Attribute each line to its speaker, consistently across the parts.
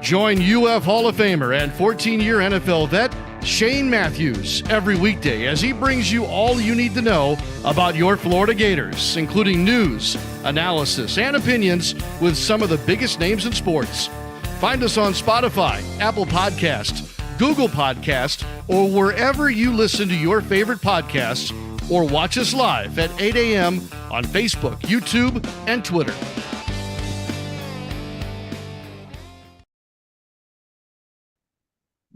Speaker 1: Join UF Hall of Famer and 14-year NFL vet Shane Matthews every weekday as he brings you all you need to know about your Florida Gators, including news, analysis, and opinions with some of the biggest names in sports. Find us on Spotify, Apple Podcast, Google Podcast, or wherever you listen to your favorite podcasts, or watch us live at 8 a.m. on Facebook, YouTube, and Twitter.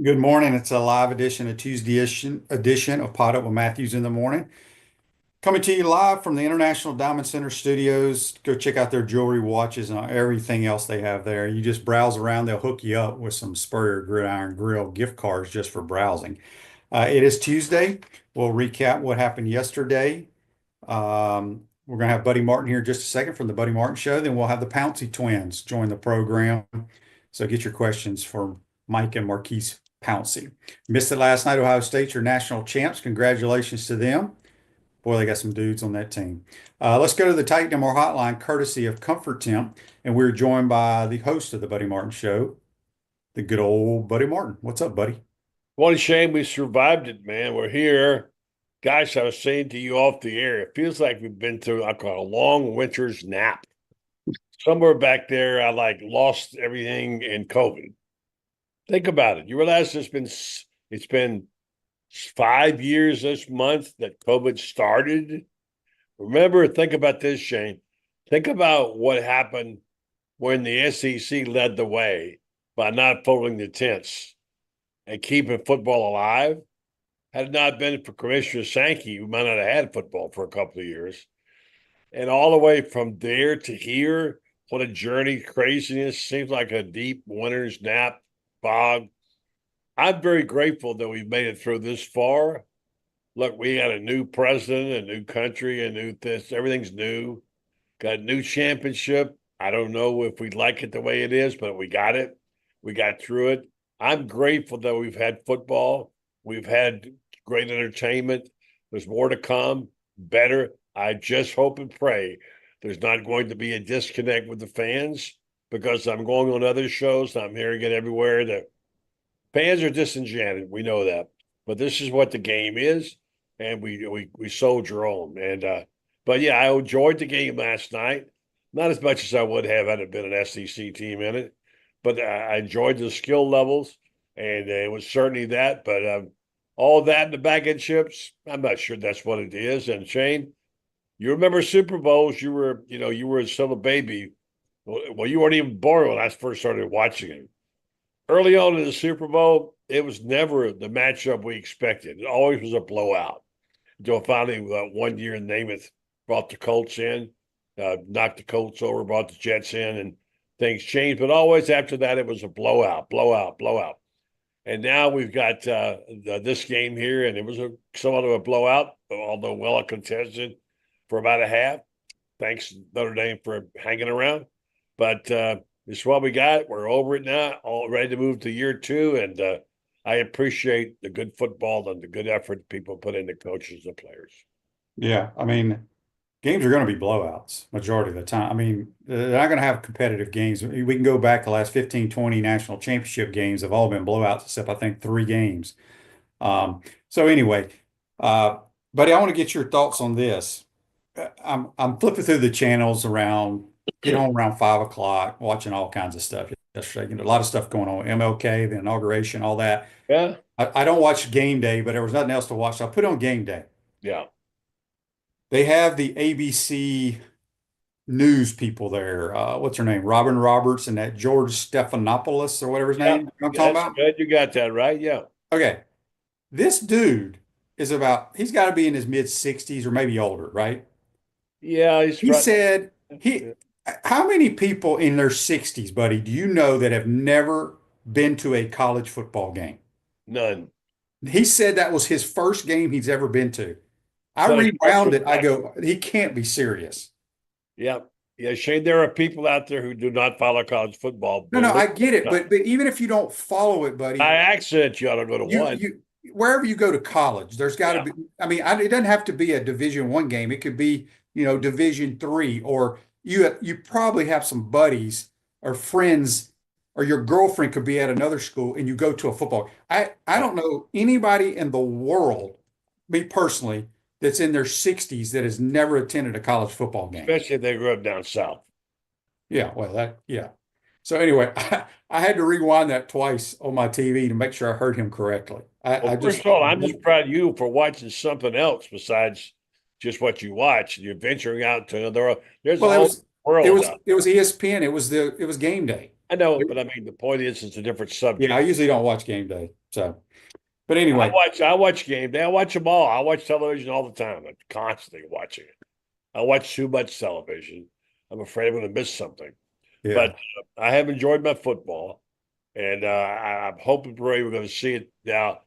Speaker 2: Good morning. It's a live edition, a Tuesday edition of PodUp with Matthews in the morning. Coming to you live from the International Diamond Center studios. Go check out their jewelry, watches, and everything else they have there. You just browse around. They'll hook you up with some Spurrier Gridiron Grill gift cards just for browsing. It is Tuesday. We'll recap what happened yesterday. We're going to have Buddy Martin here in just a second from the Buddy Martin Show. Then we'll have the Pouncey twins join the program. So get your questions for Mike and Maurkice Paouncey. Missed it last night. Ohio State, your national champs. Congratulations to them. Boy, they got some dudes on that team. Let's go to the Titan More Hotline, courtesy of Comfort Temp. And we're joined by the host of the Buddy Martin Show, the good old Buddy Martin. What's up, buddy?
Speaker 3: What a shame we survived it, man. We're here. Gosh, I was saying to you off the air, it feels like we've been through, I call it a long winter's nap. Somewhere back there, I lost everything in COVID. Think about it. You realize it's been 5 years this month that COVID started. Remember, think about this, Shane. Think about what happened when the SEC led the way by not folding the tents and keeping football alive. Had it not been for Commissioner Sankey, we might not have had football for a couple of years. And all the way from there to here, what a journey, craziness. Seems like a deep winter's nap. Bob, I'm very grateful that we've made it through this far. Look, we had a new president, a new country, a new this. Everything's new. Got a new championship. I don't know if we like it the way it is, but we got it. We got through it. I'm grateful that we've had football. We've had great entertainment. There's more to come, better. I just hope and pray there's not going to be a disconnect with the fans, because I'm going on other shows and I'm hearing it everywhere that fans are disenchanted. We know that. But this is what the game is, and we soldier on. But yeah, I enjoyed the game last night. Not as much as I would have had it been an SEC team in it, but I enjoyed the skill levels, and it was certainly that. But all that in the bag of chips, I'm not sure that's what it is. And Shane, you remember Super Bowls? You were still a baby. Well, you weren't even born when I first started watching it. Early on in the Super Bowl, it was never the matchup we expected. It always was a blowout. Until finally, 1 year in Namath brought the Colts in, knocked the Colts over, brought the Jets in, and things changed. But always after that, it was a blowout. And now we've got this game here, and it was somewhat of a blowout, although well contested for about a half. Thanks, Notre Dame, for hanging around. But it's what we got. We're over it now, all ready to move to year two. And I appreciate the good football and the good effort people put into coaches and players.
Speaker 2: Yeah, I mean, games are going to be blowouts majority of the time. I mean, they're not going to have competitive games. We can go back the last 15, 20 national championship games have all been blowouts, except I think 3 games. So anyway, buddy, I want to get your thoughts on this. I'm flipping through the channels around 5 o'clock, watching all kinds of stuff yesterday. A lot of stuff going on. MLK, the inauguration, all that.
Speaker 3: Yeah.
Speaker 2: I don't watch game day, but there was nothing else to watch. So I put on game day.
Speaker 3: Yeah.
Speaker 2: They have the ABC news people there. What's her name? Robin Roberts and that George Stephanopoulos or whatever his name. You know what I'm talking about?
Speaker 3: Good. You got that right. Yeah.
Speaker 2: Okay. This dude he's got to be in his mid 60s or maybe older, right?
Speaker 3: Yeah.
Speaker 2: He said how many people in their 60s, buddy, do you know that have never been to a college football game?
Speaker 3: None.
Speaker 2: He said that was his first game he's ever been to. I rewound it. I go, he can't be serious.
Speaker 3: Yeah. Yeah, Shane, there are people out there who do not follow college football.
Speaker 2: No, I get it. But even if you don't follow it, buddy.
Speaker 3: By accident, you ought to go to one.
Speaker 2: Wherever you go to college, there's got to be, I mean, it doesn't have to be a Division I game. It could be, Division III or you probably have some buddies or friends, or your girlfriend could be at another school and you go to a football. I don't know anybody in the world, me personally, that's in their 60s that has never attended a college football game.
Speaker 3: Especially if they grew up down south.
Speaker 2: Yeah, well, yeah. So anyway, I had to rewind that twice on my TV to make sure I heard him correctly.
Speaker 3: Well, first of all, I'm just proud of you for watching something else besides just what you watch. You're venturing out to another. There's a whole world.
Speaker 2: It was ESPN. It was game day.
Speaker 3: I know, but I mean, the point is, it's a different subject.
Speaker 2: Yeah, I usually don't watch game day. So, but anyway,
Speaker 3: I watch game day. I watch them all. I watch television all the time. I'm constantly watching it. I watch too much television. I'm afraid I'm going to miss something.
Speaker 2: yeah.
Speaker 3: But I have enjoyed my football, and I'm hoping we're going to see it now.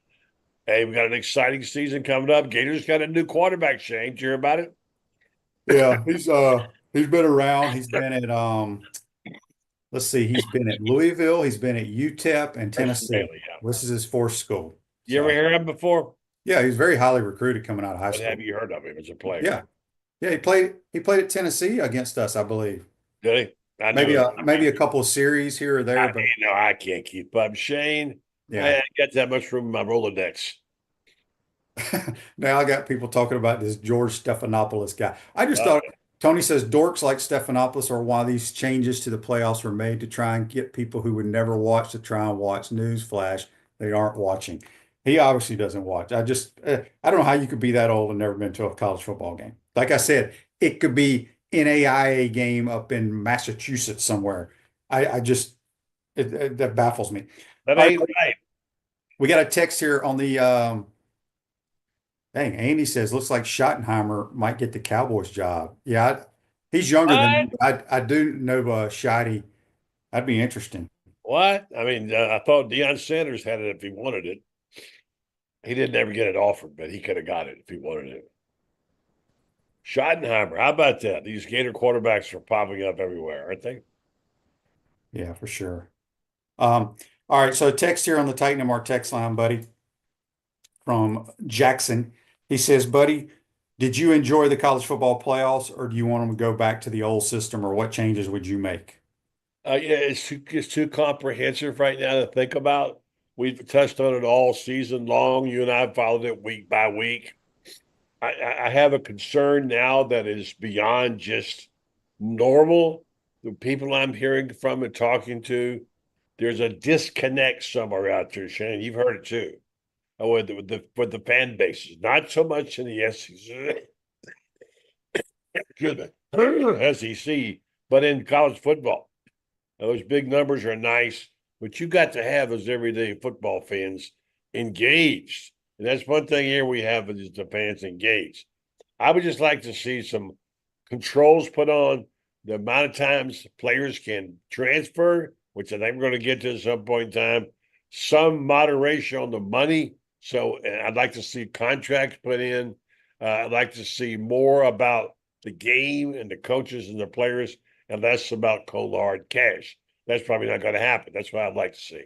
Speaker 3: Hey, we got an exciting season coming up. Gators got a new quarterback, Shane. Did you hear about it?
Speaker 2: Yeah, he's been around. He's been at let's see, he's been at Louisville, he's been at UTEP and Tennessee.
Speaker 3: Bailey, yeah.
Speaker 2: This is his fourth school.
Speaker 3: You ever hear him before?
Speaker 2: Yeah, he was very highly recruited coming out of high school.
Speaker 3: Have you heard of him as a player?
Speaker 2: Yeah. Yeah, he played at Tennessee against us, I believe.
Speaker 3: Did he?
Speaker 2: Maybe a couple of series here or there.
Speaker 3: I can't keep up. Shane,
Speaker 2: yeah.
Speaker 3: I got that much room in my Rolodex.
Speaker 2: Now I got people talking about this George Stephanopoulos guy. I just thought Tony says dorks like Stephanopoulos are why these changes to the playoffs were made to try and get people who would never watch to try and watch. Newsflash, they aren't watching. He obviously doesn't watch. I don't know how you could be that old and never been to a college football game. Like I said, it could be NAIA game up in Massachusetts somewhere. That baffles me.
Speaker 3: That ain't right.
Speaker 2: We got a text here on the dang, Andy says looks like Schottenheimer might get the Cowboys job. Yeah, he's younger than me. I do know Schotty. That'd be interesting.
Speaker 3: What? I mean, I thought Deion Sanders had it if he wanted it. He didn't ever get it offered, but he could have got it if he wanted it. Schottenheimer, how about that? These Gator quarterbacks are popping up everywhere, aren't they?
Speaker 2: Yeah, for sure. All right, so text here on the Titan MR text line, buddy, from Jackson. He says, buddy, did you enjoy the college football playoffs, or do you want them to go back to the old system, or what changes would you make?
Speaker 3: Yeah, it's too comprehensive right now to think about. We've touched on it all season long. You and I followed it week by week. I have a concern now that is beyond just normal. The people I'm hearing from and talking to, there's a disconnect somewhere out there, Shane. You've heard it too. With the fan bases, not so much in the SEC, SEC, but in college football. Those big numbers are nice, but you got to have those everyday football fans engaged. And that's one thing here we have is the fans engaged. I would just like to see some controls put on the amount of times players can transfer, which I think we're going to get to at some point in time, some moderation on the money. So I'd like to see contracts put in. I'd like to see more about the game and the coaches and the players and less about cold hard cash. That's probably not going to happen. That's what I'd like to see.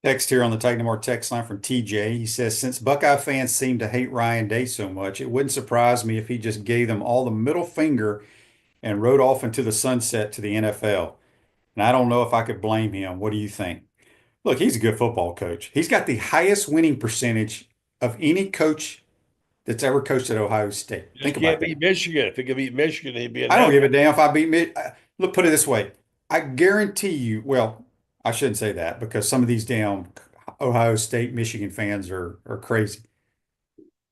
Speaker 2: Text here on the Titan MR text line from TJ. He says, since Buckeye fans seem to hate Ryan Day so much, it wouldn't surprise me if he just gave them all the middle finger and rode off into the sunset to the NFL. And I don't know if I could blame him. What do you think? Look, he's a good football coach. He's got the highest winning percentage of any coach that's ever coached at Ohio State. Think about that.
Speaker 3: Beat Michigan. If he could beat Michigan, he'd be.
Speaker 2: I don't give a damn if I beat Michigan. Look, put it this way. I guarantee you, well, I shouldn't say that because some of these damn Ohio State, Michigan fans are crazy.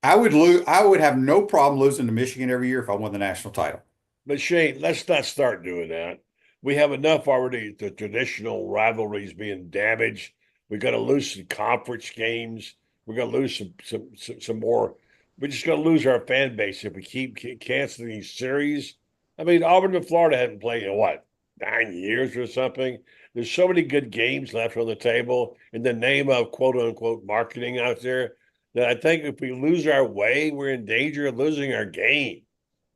Speaker 2: I would have no problem losing to Michigan every year if I won the national title.
Speaker 3: But Shane, let's not start doing that. We have enough already, the traditional rivalries being damaged. We're going to lose some conference games. We're going to lose some more. We're just going to lose our fan base if we keep canceling these series. I mean, Auburn and Florida haven't played in what, 9 years or something? There's so many good games left on the table in the name of quote unquote marketing out there that I think if we lose our way, we're in danger of losing our game.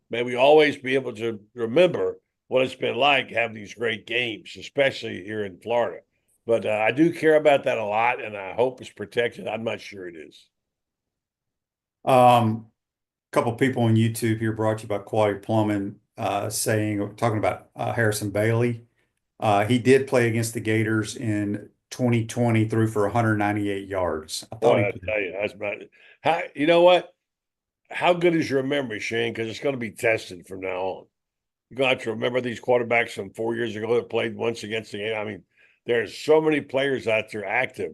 Speaker 3: May we always be able to remember what it's been like having these great games, especially here in Florida. But I do care about that a lot, and I hope it's protected. I'm not sure it is.
Speaker 2: A couple people on YouTube here brought to you by Quality Plumbing. talking about Harrison Bailey. He did play against the Gators in 2020, threw for 198 yards. I thought
Speaker 3: Boy,
Speaker 2: he
Speaker 3: I
Speaker 2: played.
Speaker 3: tell you, that's about it. How, you know what? How good is your memory, Shane? Because it's going to be tested from now on. You're going to have to remember these quarterbacks from 4 years ago that played once against the game. I mean, there's so many players out there active.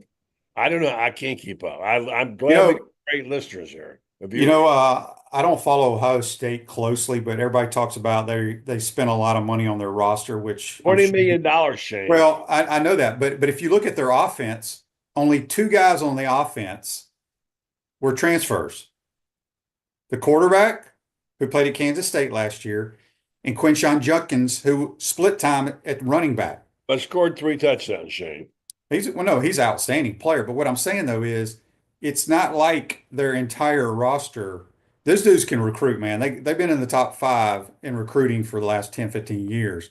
Speaker 3: I don't know. I can't keep up. I'm
Speaker 2: You
Speaker 3: glad we got
Speaker 2: know,
Speaker 3: great listeners here,
Speaker 2: you
Speaker 3: viewers.
Speaker 2: know, I don't follow Ohio State closely, but everybody talks about they spent a lot of money on their roster, which I'm
Speaker 3: $20
Speaker 2: sure.
Speaker 3: million, Shane.
Speaker 2: Well, I know that, but if you look at their offense, only two guys on the offense were transfers. The quarterback, who played at Kansas State last year, and Quinshon Judkins, who split time at running back.
Speaker 3: But scored 3 touchdowns, Shane.
Speaker 2: He's an outstanding player. But what I'm saying though is, it's not like their entire roster. Those dudes can recruit, man. They've been in the top 5 in recruiting for the last 10, 15 years.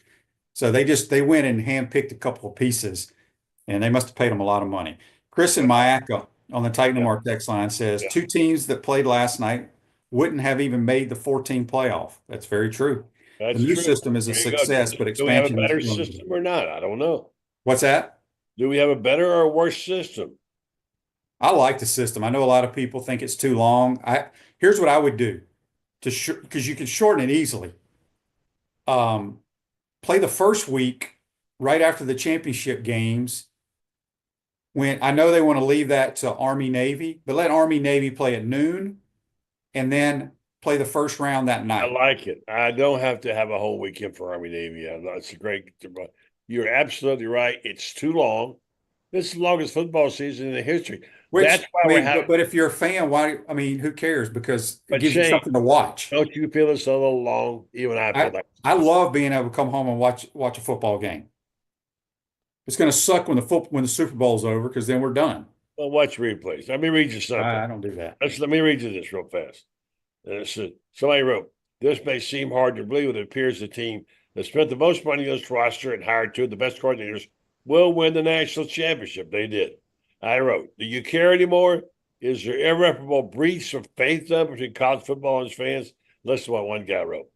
Speaker 2: So they went and handpicked a couple of pieces, and they must have paid them a lot of money. Chris and Mayaka on the Titan
Speaker 3: Yeah,
Speaker 2: Mark text line says
Speaker 3: yeah,
Speaker 2: 2 teams that played last night wouldn't have even made the 14 playoff. That's very true. The
Speaker 3: that's
Speaker 2: new
Speaker 3: true.
Speaker 2: system is a
Speaker 3: There you go.
Speaker 2: success, but
Speaker 3: Do we have a
Speaker 2: expansion is
Speaker 3: better
Speaker 2: limited.
Speaker 3: system or not? I don't know.
Speaker 2: What's that?
Speaker 3: Do we have a better or a worse system?
Speaker 2: I like the system. I know a lot of people think it's too long. Here's what I would do because you can shorten it easily. Um, Play the first week right after the championship games. When I know they want to leave that to Army Navy, but let Army Navy play at noon and then play the first round that
Speaker 3: I
Speaker 2: night.
Speaker 3: like it. I don't have to have a whole weekend for Army Navy. It's a great. You're absolutely right. It's too long. This is the longest football season in the history. That's
Speaker 2: Which
Speaker 3: why
Speaker 2: I
Speaker 3: we're
Speaker 2: mean,
Speaker 3: having.
Speaker 2: but if you're a fan, why? I mean, who cares? Because it
Speaker 3: But
Speaker 2: gives you
Speaker 3: Shane,
Speaker 2: something to watch.
Speaker 3: don't you feel it's a little long? Even I feel
Speaker 2: I
Speaker 3: like.
Speaker 2: I love being able to come home and watch a football game. It's going to suck when the Super Bowl's over because then we're done.
Speaker 3: Well, watch replays. Let me read you something.
Speaker 2: I don't do that.
Speaker 3: Let me read you this real fast. Somebody wrote, "This may seem hard to believe, but it appears the team that spent the most money on this roster and hired 2 of the best coordinators will win the national championship." They did. I wrote, "Do you care anymore? Is there irreparable breach of faith done between college football and its fans?" Listen to what one guy wrote.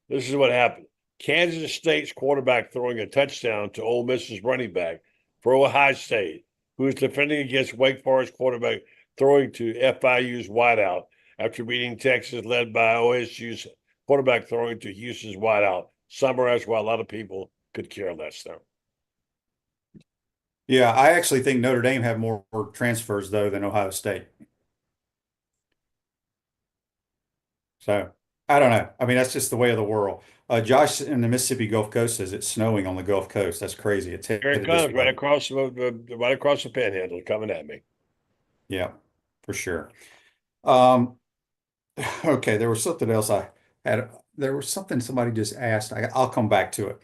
Speaker 3: This is what happened. Kansas State's quarterback throwing a touchdown to Ole Miss's running back for Ohio State, who is defending against Wake Forest quarterback throwing to FIU's wideout after beating Texas, led by OSU's quarterback throwing to Houston's wideout. Summarize why a lot of people could care less now.
Speaker 2: Yeah, I actually think Notre Dame had more transfers though than Ohio State. So I don't know. I mean, that's just the way of the world. Josh in the Mississippi Gulf Coast says it's snowing on the Gulf Coast. That's crazy. It's
Speaker 3: Here it
Speaker 2: headed this
Speaker 3: comes, right
Speaker 2: way.
Speaker 3: across the panhandle, coming at me.
Speaker 2: Yeah, for sure. Okay, there was something else I had. There was something somebody just asked. I'll come back to it.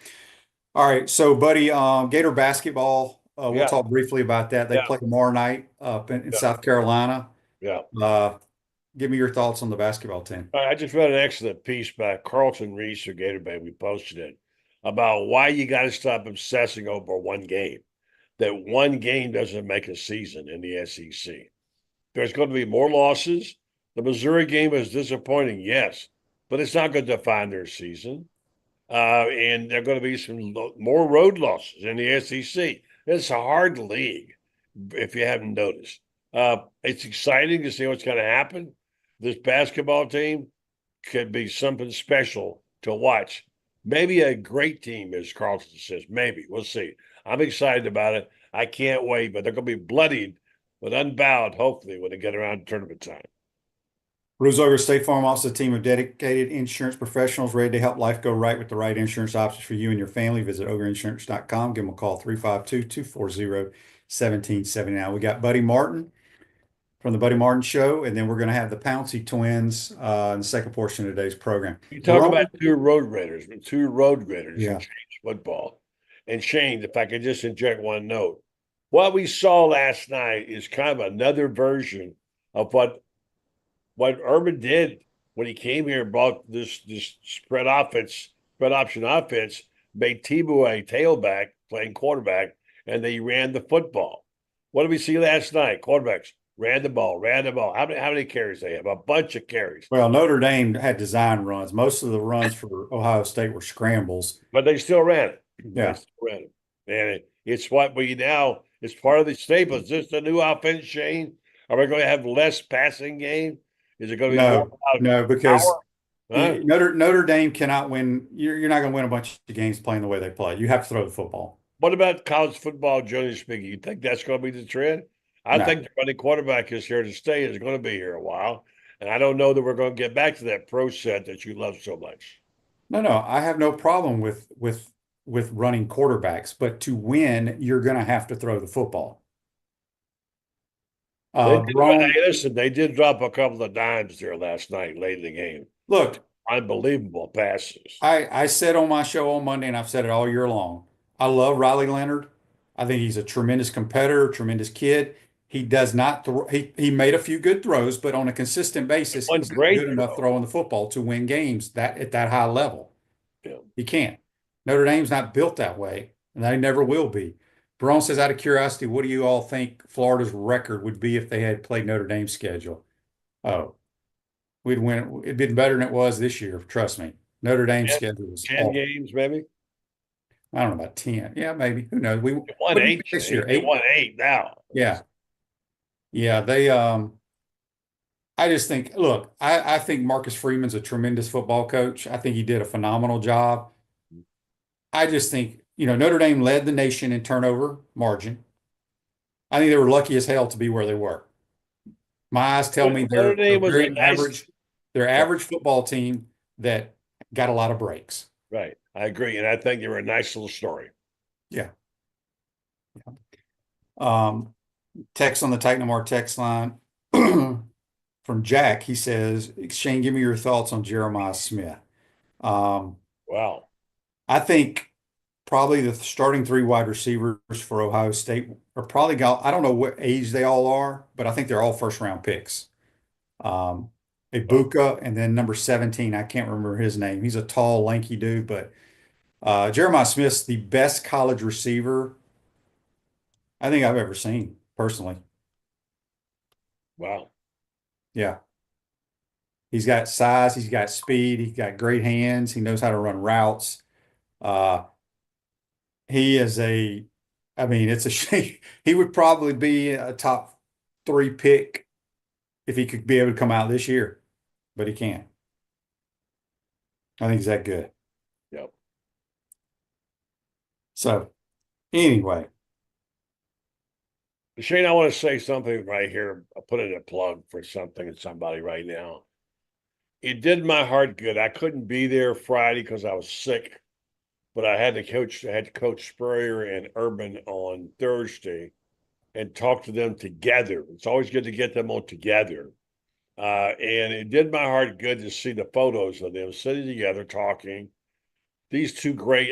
Speaker 2: All right, so buddy, Gator basketball. We'll
Speaker 3: Yeah,
Speaker 2: talk briefly about that. They
Speaker 3: yeah,
Speaker 2: play tomorrow night up in
Speaker 3: yeah,
Speaker 2: South Carolina.
Speaker 3: yeah.
Speaker 2: Give me your thoughts on the basketball team.
Speaker 3: I just read an excellent piece by Carlton Reese or Gator Bay. We posted it about why you got to stop obsessing over one game. That one game doesn't make a season in the SEC. There's going to be more losses. The Missouri game is disappointing, yes, but it's not going to define their season. And there are going to be some more road losses in the SEC. It's a hard league, if you haven't noticed. It's exciting to see what's going to happen. This basketball team could be something special to watch. Maybe a great team, as Carlton says. Maybe. We'll see. I'm excited about it. I can't wait, but they're going to be bloodied but unbowed, hopefully, when they get around to tournament time.
Speaker 2: Bruce Ogre State Farm offers a team of dedicated insurance professionals ready to help life go right with the right insurance options for you and your family. Visit ogreinsurance.com. Give them a call, 352-240-1779. We got Buddy Martin from the Buddy Martin Show, and then we're going to have the Pouncey twins in the second portion of today's program.
Speaker 3: You talk
Speaker 2: We're
Speaker 3: about
Speaker 2: on-
Speaker 3: two road graders in
Speaker 2: Yeah.
Speaker 3: college football. And Shane, if I could just inject one note, what we saw last night is kind of another version of what Urban did when he came here and brought this spread option offense, made Tebow a tailback playing quarterback, and they ran the football. What did we see last night? Quarterbacks Ran the ball, ran the ball. How many carries they have? A bunch of carries.
Speaker 2: Well, Notre Dame had design runs. Most of the runs for Ohio State were scrambles.
Speaker 3: But they still ran it. They
Speaker 2: Yeah.
Speaker 3: still ran it. And it's what we now, it's part of the staple. Is this the new offense, Shane? Are we going to have less passing game? Is it going to be more about
Speaker 2: No, because
Speaker 3: power? Huh?
Speaker 2: Notre Dame cannot win. You're not going to win a bunch of games playing the way they play. You have to throw the football.
Speaker 3: What about college football, generally speaking? You think that's going to be the trend? I
Speaker 2: No.
Speaker 3: think the running quarterback is here to stay. Is going to be here a while. And I don't know that we're going to get back to that pro set that you love so much.
Speaker 2: No. I have no problem with running quarterbacks, but to win, you're going to have to throw the football.
Speaker 3: Hey,
Speaker 2: Rome,
Speaker 3: listen, they did drop a couple of dimes there last night, late in the game.
Speaker 2: look,
Speaker 3: Unbelievable passes.
Speaker 2: I said on my show on Monday, and I've said it all year long. I love Riley Leonard. I think he's a tremendous competitor, tremendous kid. He does not throw. He made a few good throws, but on a consistent basis,
Speaker 3: One
Speaker 2: he's not
Speaker 3: great
Speaker 2: good enough
Speaker 3: throw.
Speaker 2: throwing the football to win games that at that high level.
Speaker 3: Yeah.
Speaker 2: He can't. Notre Dame's not built that way, and they never will be. Barone says, out of curiosity, what do you all think Florida's record would be if they had played Notre Dame's schedule? Oh, we'd win. It'd been better than it was this year. Trust me. Notre Dame's schedule was
Speaker 3: 10
Speaker 2: awful.
Speaker 3: games, maybe.
Speaker 2: I don't know about 10. Yeah, maybe. Who knows?
Speaker 3: They won
Speaker 2: what did we
Speaker 3: 8
Speaker 2: pick this year.
Speaker 3: They
Speaker 2: 8?
Speaker 3: won 8 now.
Speaker 2: Yeah. Yeah. I just think, look, I think Marcus Freeman's a tremendous football coach. I think he did a phenomenal job. I just think, Notre Dame led the nation in turnover margin. I think they were lucky as hell to be where they were. My eyes tell me
Speaker 3: Notre
Speaker 2: they're
Speaker 3: Dame was a
Speaker 2: very
Speaker 3: nice.
Speaker 2: average. They're average football team that got a lot of breaks.
Speaker 3: Right. I agree. And I think they were a nice little story.
Speaker 2: Yeah. Text on the Titanamar text line from Jack. He says, Shane, give me your thoughts on Jeremiah Smith.
Speaker 3: Wow.
Speaker 2: I think probably the starting 3 wide receivers for Ohio State are probably I don't know what age they all are, but I think they're all first round picks. Ibuka and then number 17, I can't remember his name. He's a tall, lanky dude, but Jeremiah Smith's the best college receiver I think I've ever seen personally.
Speaker 3: Wow.
Speaker 2: Yeah. He's got size, he's got speed, he's got great hands, he knows how to run routes. He is it's a shame. He would probably be a top 3 pick if he could be able to come out this year, but he can't. I think he's that good.
Speaker 3: Yep.
Speaker 2: So, anyway.
Speaker 3: Shane, I want to say something right here. I'll put in a plug for something and somebody right now. It did my heart good. I couldn't be there Friday because I was sick, but I had to coach Spurrier and Urban on Thursday and talk to them together. It's always good to get them all together. And it did my heart good to see the photos of them sitting together talking. These 2 great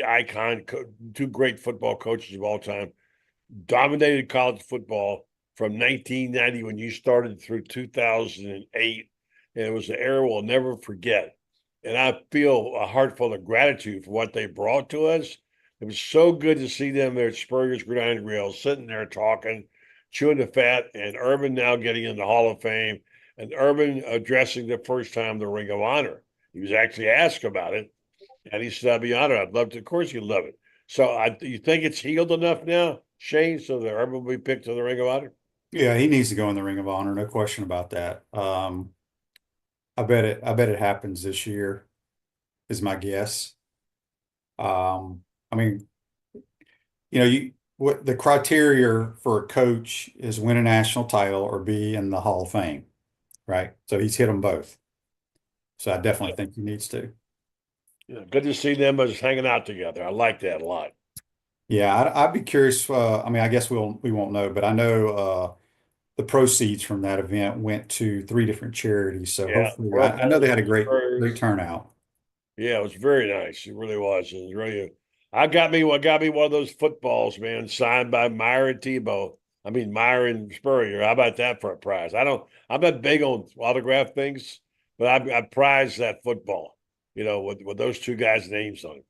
Speaker 3: two great football coaches of all time dominated college football from 1990 when you started through 2008. And it was an era we'll never forget. And I feel a heart full of gratitude for what they brought to us. It was so good to see them there at Spurrier's Gridiron Grill, sitting there talking, chewing the fat, and Urban now getting in the Hall of Fame, and Urban addressing the first time the Ring of Honor. He was actually asked about it, and he said, I'd be honored. I'd love to. Of course, you'd love it. So you think it's healed enough now, Shane, so that Urban will be picked to the Ring of Honor?
Speaker 2: Yeah, he needs to go in the Ring of Honor, no question about that. I bet it happens this year, is my guess. What the criteria for a coach is win a national title or be in the Hall of Fame, right? So he's hit them both. So I definitely think he needs to.
Speaker 3: Yeah, good to see them as hanging out together. I like that a lot.
Speaker 2: Yeah, I'd be curious. I guess we won't know, but I know the proceeds from that event went to 3 different charities. So
Speaker 3: Yeah,
Speaker 2: hopefully, I know they had a great turnout.
Speaker 3: Yeah, it was very nice. It really was. It was really. I got me one of those footballs, man, signed by Meyer and Tebow. I mean Meyer and Spurrier. How about that for a prize? I'm not big on autograph things, but I prize that football. With those 2 guys' names on it.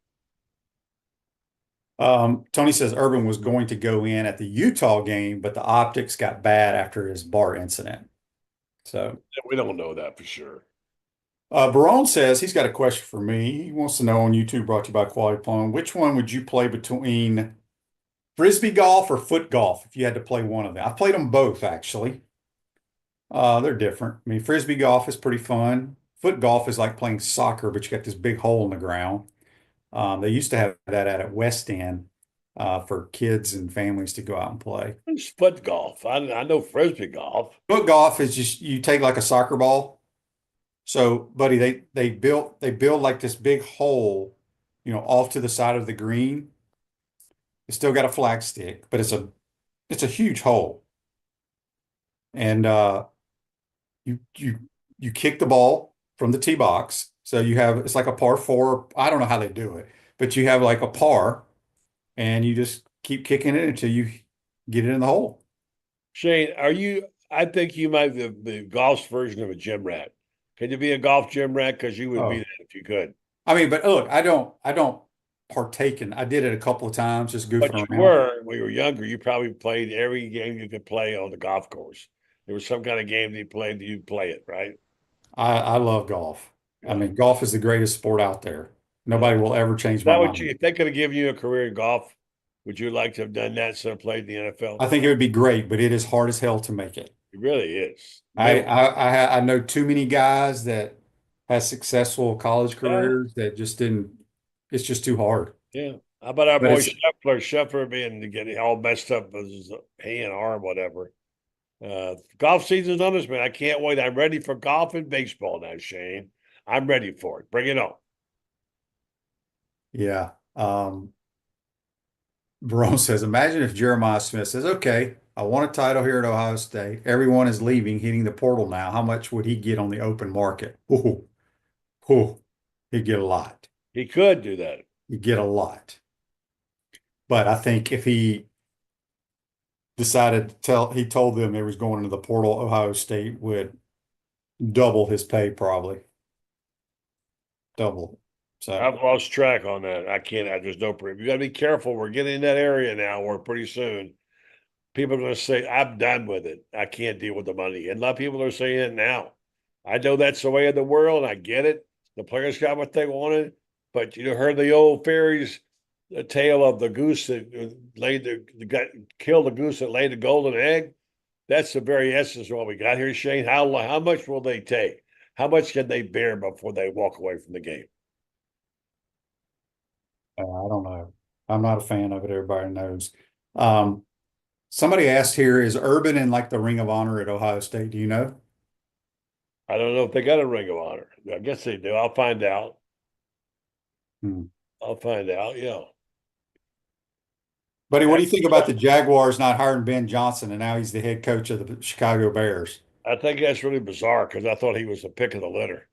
Speaker 2: Tony says Urban was going to go in at the Utah game, but the optics got bad after his bar incident. So
Speaker 3: We don't know that for sure.
Speaker 2: Barone says he's got a question for me. He wants to know on YouTube, brought to you by Quality Plum, which one would you play between frisbee golf or foot golf if you had to play one of them? I've played them both actually. They're different. I mean, frisbee golf is pretty fun. Foot golf is like playing soccer, but you got this big hole in the ground. They used to have that at West End for kids and families to go out and play.
Speaker 3: It's foot golf. I know frisbee golf.
Speaker 2: Foot golf is just you take like a soccer ball. So, buddy, they build like this big hole, off to the side of the green. It's still got a flag stick, but it's a huge hole. And you kick the ball from the tee box. So it's like a par four. I don't know how they do it, but you have like a par and you just keep kicking it until you get it in the hole.
Speaker 3: Shane, I think you might be the golf's version of a gym rat. Can you be a golf gym rat? Because you would be
Speaker 2: Oh,
Speaker 3: that if you could.
Speaker 2: I mean, but look, I don't partake in. I did it a couple of times, just
Speaker 3: But
Speaker 2: goofing
Speaker 3: you
Speaker 2: around.
Speaker 3: were, when you were younger, you probably played every game you could play on the golf course. There was some kind of game that you played, you'd play it, right?
Speaker 2: I love golf. I
Speaker 3: Yeah.
Speaker 2: mean, golf is the greatest sport out there.
Speaker 3: Yeah.
Speaker 2: Nobody will ever change my
Speaker 3: That would you,
Speaker 2: mind.
Speaker 3: if they could have given you a career in golf, would you like to have done that instead of played in the NFL?
Speaker 2: I think it would be great, but it is hard as hell to make it.
Speaker 3: It really is.
Speaker 2: I
Speaker 3: Man,
Speaker 2: I I know too many guys that had successful college
Speaker 3: yeah,
Speaker 2: careers that just didn't. It's just too hard.
Speaker 3: yeah. How about our
Speaker 2: But
Speaker 3: boy
Speaker 2: it's
Speaker 3: Scheffler? Scheffler being getting all messed up with his hand, arm, whatever. Golf season's on us, man. I can't wait. I'm ready for golf and baseball now, Shane. I'm ready for it. Bring it on.
Speaker 2: yeah. Barone says, imagine if Jeremiah Smith says, "Okay, I won a title here at Ohio State. Everyone is leaving, hitting the portal now. How much would he get on the open market?" Ooh, ooh, he'd get a lot.
Speaker 3: He could do that.
Speaker 2: He'd get a lot. But I think if he decided to he told them he was going into the portal, Ohio State would double his pay, probably double. So
Speaker 3: I've lost track on that. I can't. There's no proof. You got to be careful. We're getting in that area now where pretty soon people are going to say, I'm done with it. I can't deal with the money. And a lot of people are saying it now. I know that's the way of the world, and I get it. The players got what they wanted. But you heard the old fairies, the tale of the goose that killed the goose that laid the golden egg. That's the very essence of what we got here, Shane. How much will they take? How much can they bear before they walk away from the game?
Speaker 2: I don't know. I'm not a fan of it. Everybody knows. Um, Somebody asked here, is Urban in like the Ring of Honor at Ohio State? Do you know?
Speaker 3: I don't know if they got a ring of honor. I guess they do. I'll find out.
Speaker 2: Hmm.
Speaker 3: I'll find out. Yeah.
Speaker 2: Buddy, what do
Speaker 3: That-
Speaker 2: you think about the Jaguars not hiring Ben Johnson and now he's the head coach of the Chicago Bears?
Speaker 3: I think that's really bizarre because I thought he was the pick of the litter.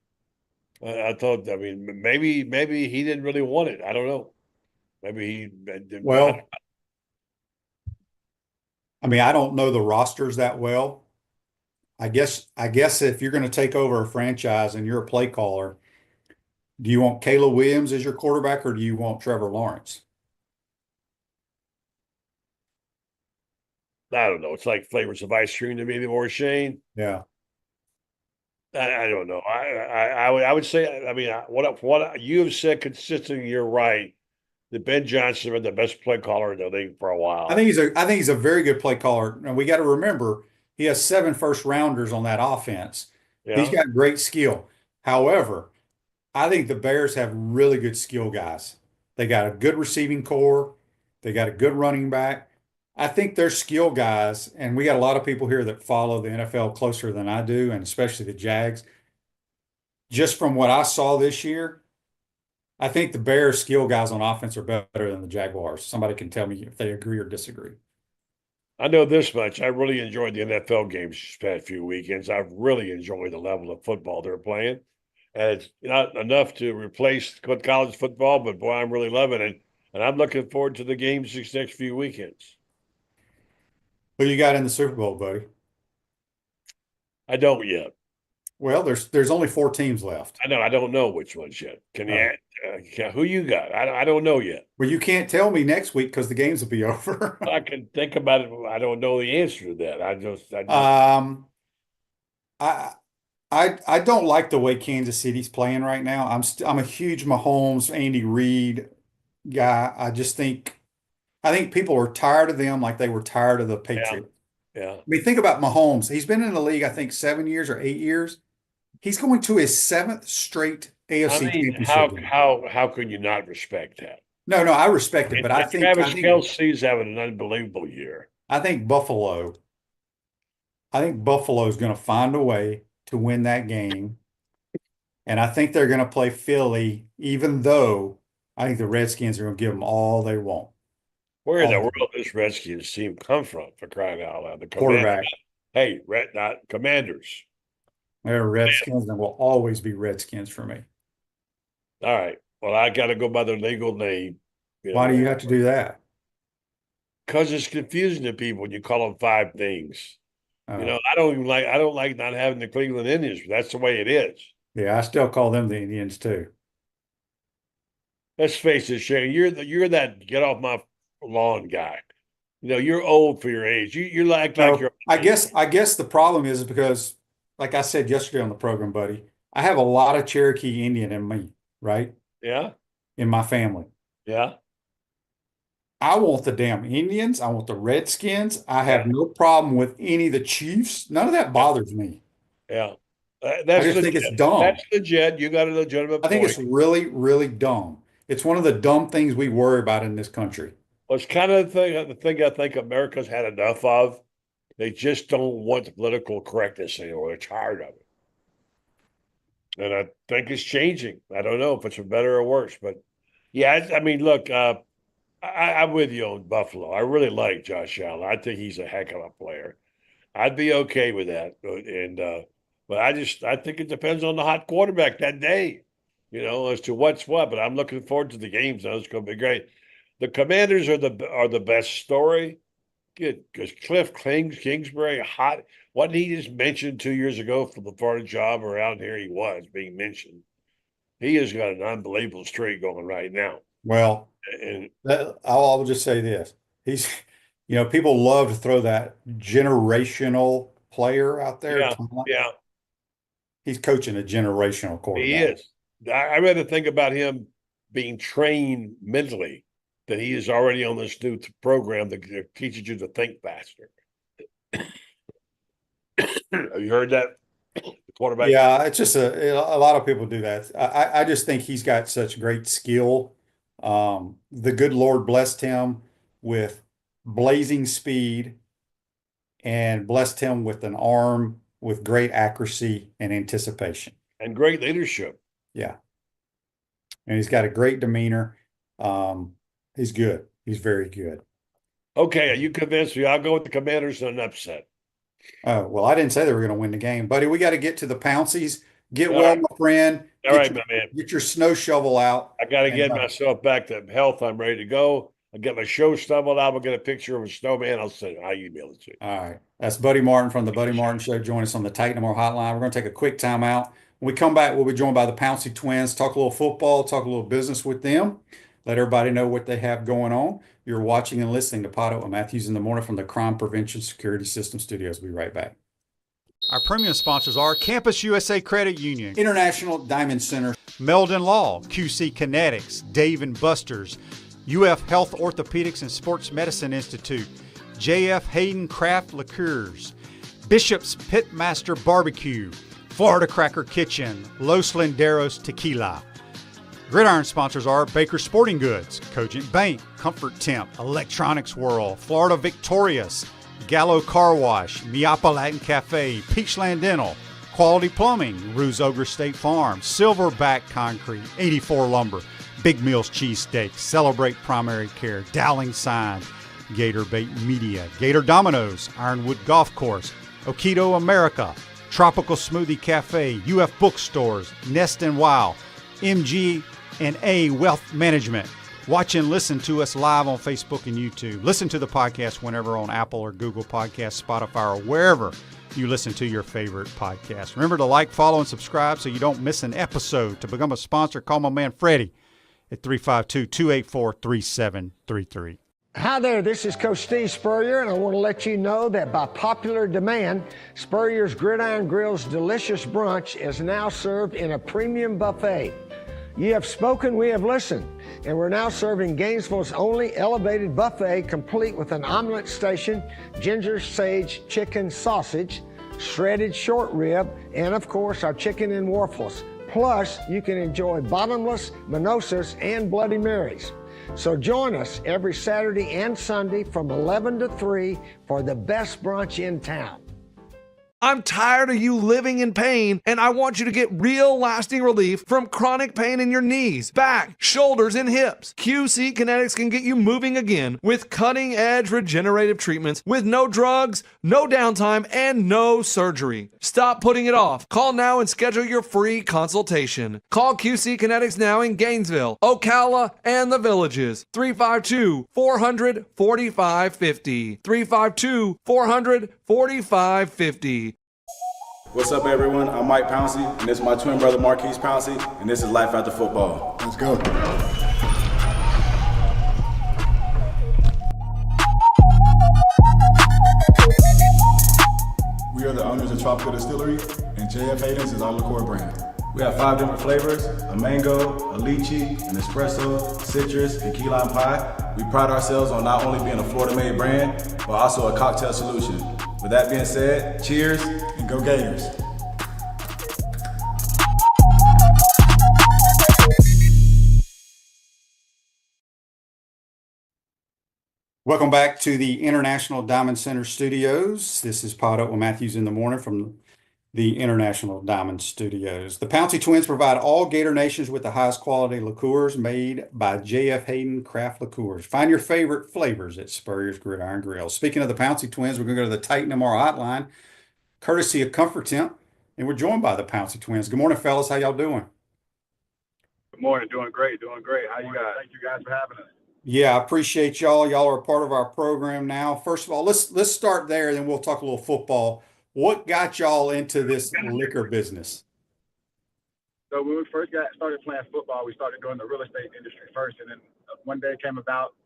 Speaker 3: I thought, I mean, maybe he didn't really want it. I don't know. Maybe he didn't.
Speaker 2: Well, I mean, I don't know the rosters that well. I guess if you're going to take over a franchise and you're a play caller, do you want Caleb Williams as your quarterback or do you want Trevor Lawrence?
Speaker 3: I don't know. It's like flavors of ice cream to me, or Shane.
Speaker 2: Yeah.
Speaker 3: I don't know. I would say. I mean, what you have said consistently, you're right. That Ben Johnson been the best play caller in the league for a while.
Speaker 2: I think he's a very good play caller. And we got to remember he has 7 first rounders on that offense. He's
Speaker 3: Yeah.
Speaker 2: got great skill. However, I think the Bears have really good skill guys. They got a good receiving core. They got a good running back. I think they're skill guys, and we got a lot of people here that follow the NFL closer than I do, and especially the Jags. Just from what I saw this year, I think the Bears skill guys on offense are better than the Jaguars. Somebody can tell me if they agree or disagree.
Speaker 3: I know this much. I really enjoyed the NFL games these past few weekends. I've really enjoyed the level of football they're playing. And it's not enough to replace college football, but boy, I'm really loving it. And I'm looking forward to the games these next few weekends.
Speaker 2: Who you got in the Super Bowl, buddy?
Speaker 3: I don't yet.
Speaker 2: Well, there's only 4 teams left.
Speaker 3: I know. I don't know which ones yet. Can you
Speaker 2: Oh.
Speaker 3: who you got? I don't know yet.
Speaker 2: Well, you can't tell me next week because the games will be over.
Speaker 3: I can think about it. I don't know the answer to that. I just
Speaker 2: Um, I I don't like the way Kansas City's playing right now. I'm a huge Mahomes, Andy Reid guy. I think people are tired of them like they were tired of the
Speaker 3: yeah,
Speaker 2: Patriots.
Speaker 3: yeah.
Speaker 2: I mean, think about Mahomes. He's been in the league, I think, 7 years or 8 years. He's going to his 7th straight
Speaker 3: I
Speaker 2: AFC
Speaker 3: mean,
Speaker 2: championship game.
Speaker 3: how can you not respect that?
Speaker 2: No, no, I respect it,
Speaker 3: And,
Speaker 2: but
Speaker 3: and Travis Kelce's having an unbelievable year.
Speaker 2: I think Buffalo. I think Buffalo's going to find a way to win that game. And I think they're going to play Philly, even though I think the Redskins are going to give them all they want.
Speaker 3: Where in the
Speaker 2: All
Speaker 3: world does this Redskins team come from, for crying out loud? The
Speaker 2: quarterback.
Speaker 3: Hey, not Commanders.
Speaker 2: They're Redskins and will always be Redskins for me.
Speaker 3: All right. Well, I got to go by their legal name.
Speaker 2: Why do you have to do that?
Speaker 3: Because it's confusing to people when you call them 5 things.
Speaker 2: Oh.
Speaker 3: I don't like not having the Cleveland Indians. But that's the way it is.
Speaker 2: Yeah, I still call them the Indians too.
Speaker 3: Let's face it, Shane. You're that get off my lawn guy. You're old for your age. You're like you're.
Speaker 2: I guess the problem is because, like I said yesterday on the program, buddy, I have a lot of Cherokee Indian in me, right?
Speaker 3: Yeah.
Speaker 2: In my family.
Speaker 3: Yeah.
Speaker 2: I want the damn Indians. I want the Redskins. I have no problem with any of the Chiefs. None of that bothers me.
Speaker 3: Yeah.
Speaker 2: I just think it's dumb.
Speaker 3: That's legit. You got a legitimate
Speaker 2: I think
Speaker 3: point.
Speaker 2: it's really, really dumb. It's one of the dumb things we worry about in this country.
Speaker 3: Well, it's kind of the thing I think America's had enough of. They just don't want the political correctness anymore. They're tired of it. And I think it's changing. I don't know if it's for better or worse, but yeah, I mean, look, I'm with you on Buffalo. I really like Josh Allen. I think he's a heck of a player. I'd be okay with that. But I think it depends on the hot quarterback that day, as to what's what. But I'm looking forward to the games. It's going to be great. The Commanders are the best story. Good, because Cliff Kingsbury, hot. Wasn't he just mentioned 2 years ago for the Florida job around here? He was being mentioned. He has got an unbelievable streak going right now.
Speaker 2: Well,
Speaker 3: and
Speaker 2: I'll just say this. People love to throw that generational player out there.
Speaker 3: Yeah.
Speaker 2: He's coaching a generational quarterback.
Speaker 3: He is. I rather think about him being trained mentally that he is already on this new program that teaches you to think faster. Have you heard that? The quarterback?
Speaker 2: Yeah, it's just a lot of people do that. I just think he's got such great skill. The good Lord blessed him with blazing speed and blessed him with an arm with great accuracy and anticipation.
Speaker 3: And great leadership.
Speaker 2: Yeah. And he's got a great demeanor. He's good. He's very good.
Speaker 3: Okay, are you convinced me? I'll go with the Commanders in an upset.
Speaker 2: Oh, well, I didn't say they were going to win the game. Buddy, we got to get to the Pounceys. Get well, my friend.
Speaker 3: All right, my man.
Speaker 2: Get your snow shovel out.
Speaker 3: I got to get myself back to health. I'm ready to go. I'll get my show stumbled out. I'll get a picture of a snowman. I'll email it to you.
Speaker 2: All right. That's Buddy Martin from the Buddy Martin Show. Join us on the Titan More Hotline. We're going to take a quick time out. When we come back, we'll be joined by the Pouncey twins, talk a little football, talk a little business with them, let everybody know what they have going on. You're watching and listening to PodUp with Matthews in the Morning from the Crime Prevention Security System Studios. We'll be right back.
Speaker 4: Our premium sponsors are Campus USA Credit Union,
Speaker 2: International Diamond Center,
Speaker 4: Meldon Law, QC Kinetics, Dave & Buster's, UF Health Orthopedics and Sports Medicine Institute, JF Hayden Craft Liqueurs, Bishop's Pitmaster Barbecue, Florida Cracker Kitchen, Los Linderos Tequila. Gridiron sponsors are Baker Sporting Goods, Cogent Bank, Comfort Temp, Electronics World, Florida Victorious, Gallo Car Wash, Miapa Latin Cafe, Peachland Dental, Quality Plumbing, Ruse Ogre State Farm, Silverback Concrete, 84 Lumber, Big Mills Cheesesteak, Celebrate Primary Care, Dowling Sign, Gator Bait Media, Gator Dominoes, Ironwood Golf Course, Okido America, Tropical Smoothie Cafe, UF Bookstores, Nest and Wow, MG&A Wealth Management. Watch and listen to us live on Facebook and YouTube. Listen to the podcast whenever on Apple or Google Podcasts, Spotify, or wherever you listen to your favorite podcast. Remember to like, follow, and subscribe so you don't miss an episode. To become a sponsor, call my man Freddie at 352-284-3733.
Speaker 5: Hi there, this is Coach Steve Spurrier, and I want to let you know that by popular demand, Spurrier's Gridiron Grill's delicious brunch is now served in a premium buffet. You have spoken, we have listened, and we're now serving Gainesville's only elevated buffet, complete with an omelet station, ginger sage chicken sausage, shredded short rib, and of course our chicken and waffles. Plus, you can enjoy bottomless mimosas and Bloody Marys. So join us every Saturday and Sunday from 11 to 3 for the best brunch in town.
Speaker 6: I'm tired of you living in pain, and I want you to get real lasting relief from chronic pain in your knees, back, shoulders, and hips. QC Kinetics can get you moving again with cutting-edge regenerative treatments with no drugs, no downtime, and no surgery. Stop putting it off. Call now and schedule your free consultation. Call QC Kinetics now in Gainesville, Ocala, and the Villages. 352-400-4550. 352-400-4550.
Speaker 7: What's up, everyone? I'm Mike Pouncey, and this is my twin brother, Maurkice Paouncey, and this is Life After Football. Let's go. We are the owners of Tropical Distillery, and JF Hayden's is our liqueur brand. We have 5 different flavors: a mango, a lychee, an espresso, citrus, and key lime pie. We pride ourselves on not only being a Florida-made brand, but also a cocktail solution. With that being said, cheers and go Gators.
Speaker 2: Welcome back to the International Diamond Center Studios. This is PodUp with Matthews in the morning from the International Diamond Studios. The Pouncey twins provide all Gator Nations with the highest quality liqueurs made by J.F. Hayden Craft Liqueurs. Find your favorite flavors at Spurrier's Gridiron Grill. Speaking of the Pouncey twins, we're going to go to the Titan MR hotline, courtesy of Comfort Temp, and we're joined by the Pouncey twins. Good morning, fellas. How y'all doing?
Speaker 8: Good morning. Doing great. How you guys? Thank you guys for having us.
Speaker 2: Yeah, I appreciate y'all. Y'all are a part of our program now. First of all, let's start there, then we'll talk a little football. What got y'all into this liquor business?
Speaker 8: So when we first started playing football, we started doing the real estate industry first, and then one day it came about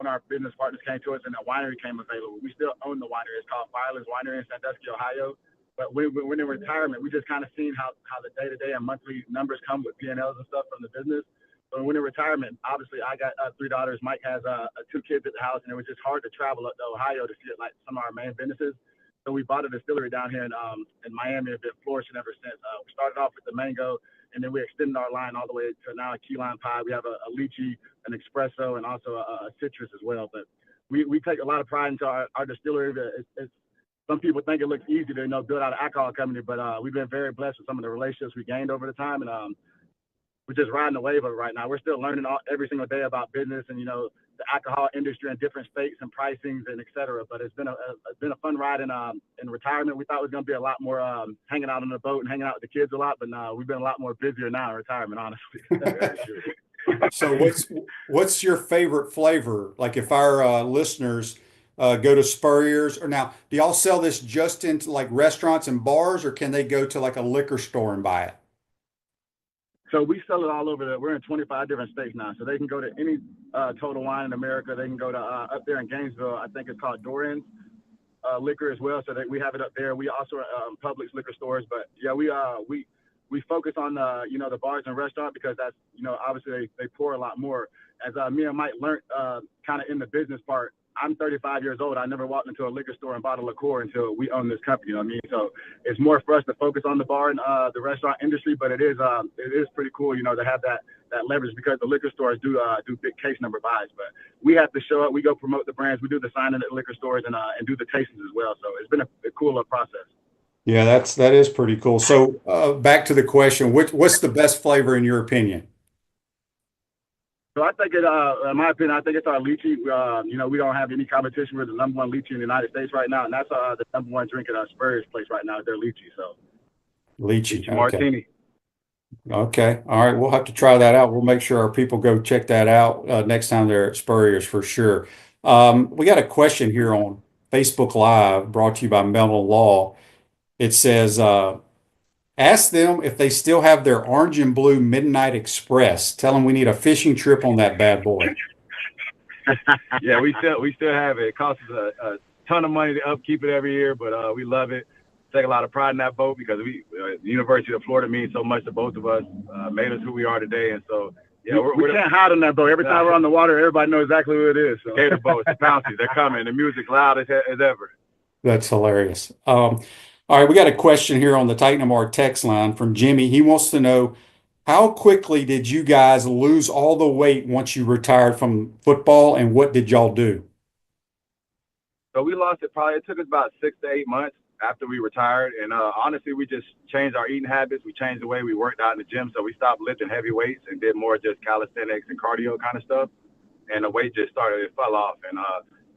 Speaker 8: when our business partners came to us and a winery came available. We still own the winery. It's called Firelands Winery in Sandusky, Ohio. But when in retirement, we just kind of seen how the day-to-day and monthly numbers come with P&Ls and stuff from the business. So when in retirement, obviously I got 3 daughters. Mike has 2 kids at the house, and it was just hard to travel up to Ohio to see it like some of our main businesses. So we bought a distillery down here in Miami. It's been flourishing ever since. We started off with the mango, and then we extended our line all the way to now a key lime pie. We have a lychee, an espresso, and also a citrus as well. But we take a lot of pride into our distillery. It's some people think it looks easy to build out an alcohol company, but we've been very blessed with some of the relationships we gained over the time, and we're just riding the wave of it right now. We're still learning every single day about business and the alcohol industry in different states and pricings and et cetera. But it's been a fun ride in retirement. We thought it was going to be a lot more hanging out on the boat and hanging out with the kids a lot, but we've been a lot more busier now in retirement, honestly.
Speaker 2: So what's your favorite flavor? Like if our listeners go to Spurrier's, or now do y'all sell this just into like restaurants and bars, or can they go to like a liquor store and buy it?
Speaker 8: So we sell it all over. We're in 25 different states now. So they can go to any Total Wine in America. They can go to up there in Gainesville. I think it's called Doran's Liquor as well. So that we have it up there. We also are Publix liquor stores. But yeah, we focus on the bars and restaurants because that's obviously they pour a lot more. As me and Mike learned kind of in the business part. I'm 35 years old. I never walked into a liquor store and bought a liqueur until we own this company. You know what I mean? So it's more for us to focus on the bar and the restaurant industry, but it is pretty cool, to have that leverage because the liquor stores do big case number buys. But we have to show up. We go promote the brands. We do the signing at liquor stores and do the tastings as well. So it's been a cool process.
Speaker 2: Yeah, that is pretty cool. So back to the question, what's the best flavor in your opinion?
Speaker 8: So I think in my opinion, I think it's our lychee. We don't have any competition. We're the number 1 lychee in the United States right now, and that's the number 1 drink at our Spurrier's place right now. Their lychee. So
Speaker 2: lychee okay.
Speaker 8: Martini.
Speaker 2: Okay, all right. We'll have to try that out. We'll make sure our people go check that out next time they're at Spurrier's for sure. We got a question here on Facebook Live, brought to you by Melville Law. It says, ask them if they still have their orange and blue Midnight Express. Tell them we need a fishing trip on that bad boy.
Speaker 8: Yeah, we still have it. It costs us a ton of money to upkeep it every year, but we love it. Take a lot of pride in that boat because the University of Florida means so much to both of us, made us who we are today, and so yeah, we can't hide on that boat. Every time we're on the water, everybody knows exactly who it is. So. Gator boats, the Pouncey, they're coming. The music's loud as ever.
Speaker 2: That's hilarious. All right, we got a question here on the Titan MR text line from Jimmy. He wants to know, how quickly did you guys lose all the weight once you retired from football, and what did y'all do?
Speaker 8: So we lost it probably, it took us about 6 to 8 months after we retired. And honestly, we just changed our eating habits. We changed the way we worked out in the gym. So we stopped lifting heavy weights and did more just calisthenics and cardio kind of stuff. And the weight just it fell off. And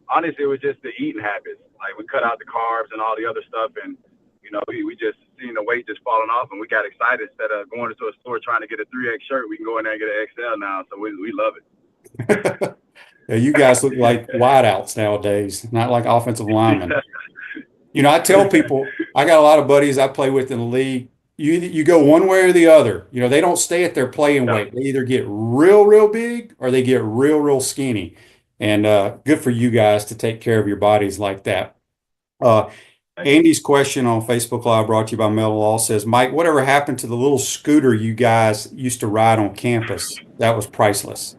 Speaker 8: honestly, it was just the eating habits. Like we cut out the carbs and all the other stuff. And, you know, we just seen the weight just falling off, and we got excited. Instead of going into a store trying to get a 3X shirt, we can go in there and get an XL now. So we love it.
Speaker 2: Yeah, you guys look like wideouts nowadays, not like offensive linemen. You know, I tell people, I got a lot of buddies I play with in the league. You go one way or the other. You know, they don't stay at their playing weight. They either get real, real big or they get real, real skinny. And good for you guys to take care of your bodies like that. Andy's question on Facebook Live, brought to you by Metal Law, says, Mike, whatever happened to the little scooter you guys used to ride on campus? That was priceless.